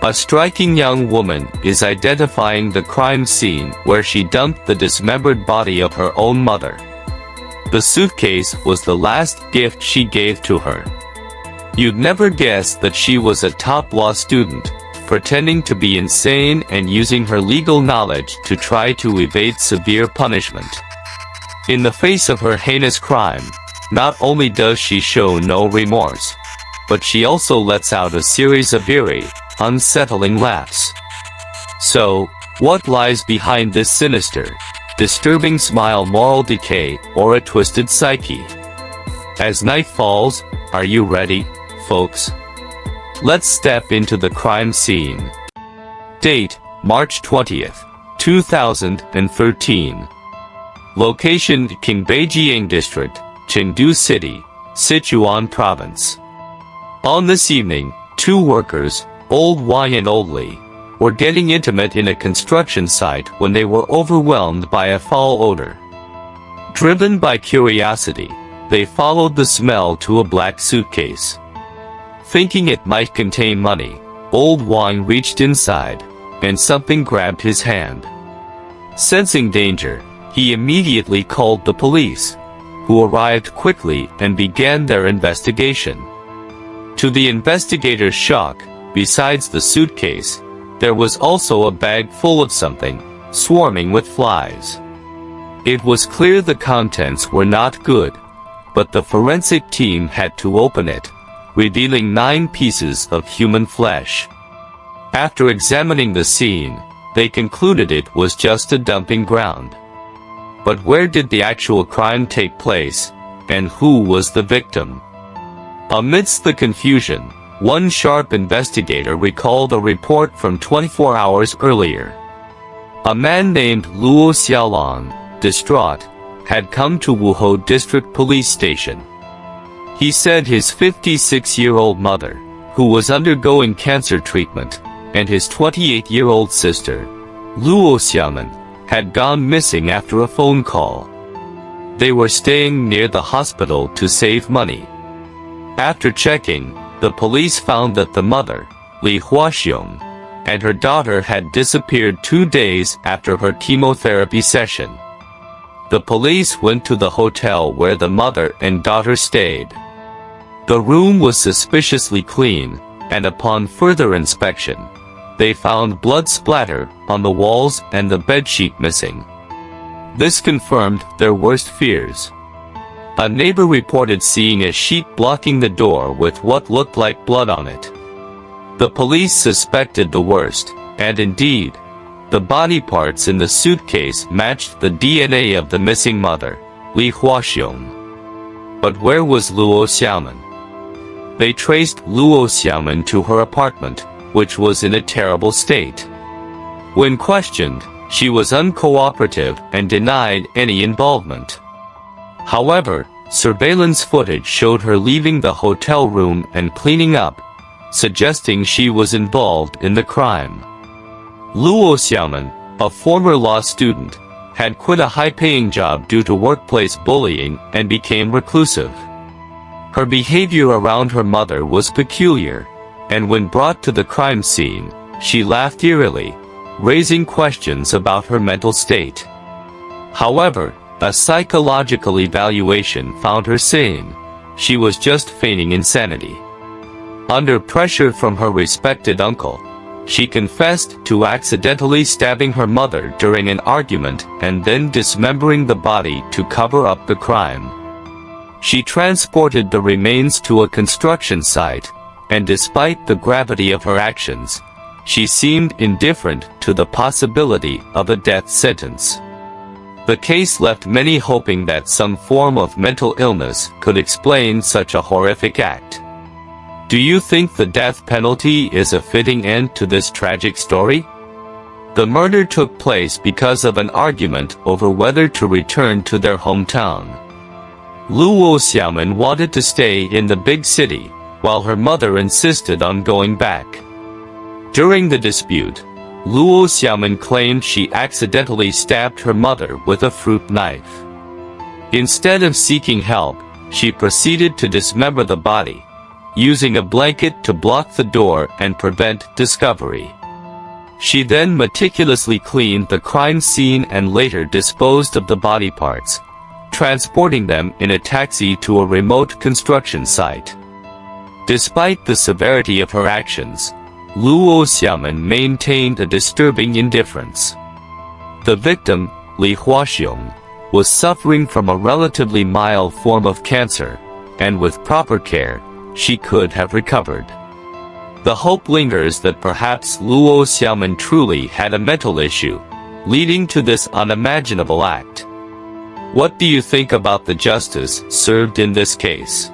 A striking young woman is identifying the crime scene where she dumped the dismembered body of her own mother. The suitcase was the last gift she gave to her. You'd never guess that she was a top law student, pretending to be insane and using her legal knowledge to try to evade severe punishment. In the face of her heinous crime, not only does she show no remorse, but she also lets out a series of eerie, unsettling laughs. So, what lies behind this sinister, disturbing smile, moral decay, or a twisted psyche? As night falls, are you ready, folks? Let's step into the crime scene. Date, March 20th, 2013. Location, Qingbaijiang District, Chengdu City, Sichuan Province. On this evening, two workers, Old Y and Old Lee, were getting intimate in a construction site when they were overwhelmed by a foul odor. Driven by curiosity, they followed the smell to a black suitcase. Thinking it might contain money, Old Wang reached inside, and something grabbed his hand. Sensing danger, he immediately called the police, who arrived quickly and began their investigation. To the investigators' shock, besides the suitcase, there was also a bag full of something, swarming with flies. It was clear the contents were not good, but the forensic team had to open it, revealing 9 pieces of human flesh. After examining the scene, they concluded it was just a dumping ground. But where did the actual crime take place, and who was the victim? Amidst the confusion, one sharp investigator recalled a report from 24 hours earlier. A man named Luo Xiaomin, distraught, had come to Wuhou District Police Station. He said his 56-year-old mother, who was undergoing cancer treatment, and his 28-year-old sister, Luo Xiaomin, had gone missing after a phone call. They were staying near the hospital to save money. After checking, the police found that the mother, Li Huaxiong, and her daughter had disappeared 2 days after her chemotherapy session. The police went to the hotel where the mother and daughter stayed. The room was suspiciously clean, and upon further inspection, they found blood splatter on the walls and the bedsheet missing. This confirmed their worst fears. A neighbor reported seeing a sheet blocking the door with what looked like blood on it. The police suspected the worst, and indeed, the body parts in the suitcase matched the DNA of the missing mother, Li Huaxiong. But where was Luo Xiaomin? They traced Luo Xiaomin to her apartment, which was in a terrible state. When questioned, she was uncooperative and denied any involvement. However, surveillance footage showed her leaving the hotel room and cleaning up, suggesting she was involved in the crime. Luo Xiaomin, a former law student, had quit a high-paying job due to workplace bullying and became reclusive. Her behavior around her mother was peculiar, and when brought to the crime scene, she laughed eerily, raising questions about her mental state. However, a psychological evaluation found her sane. She was just feigning insanity. Under pressure from her respected uncle, she confessed to accidentally stabbing her mother during an argument and then dismembering the body to cover up the crime. She transported the remains to a construction site, and despite the gravity of her actions, she seemed indifferent to the possibility of a death sentence. The case left many hoping that some form of mental illness could explain such a horrific act. Do you think the death penalty is a fitting end to this tragic story? The murder took place because of an argument over whether to return to their hometown. Luo Xiaomin wanted to stay in the big city, while her mother insisted on going back. During the dispute, Luo Xiaomin claimed she accidentally stabbed her mother with a fruit knife. Instead of seeking help, she proceeded to dismember the body, using a blanket to block the door and prevent discovery. She then meticulously cleaned the crime scene and later disposed of the body parts, transporting them in a taxi to a remote construction site. Despite the severity of her actions, Luo Xiaomin maintained a disturbing indifference. The victim, Li Huaxiong, was suffering from a relatively mild form of cancer, and with proper care, she could have recovered. The hope lingers that perhaps Luo Xiaomin truly had a mental issue, leading to this unimaginable act. What do you think about the justice served in this case?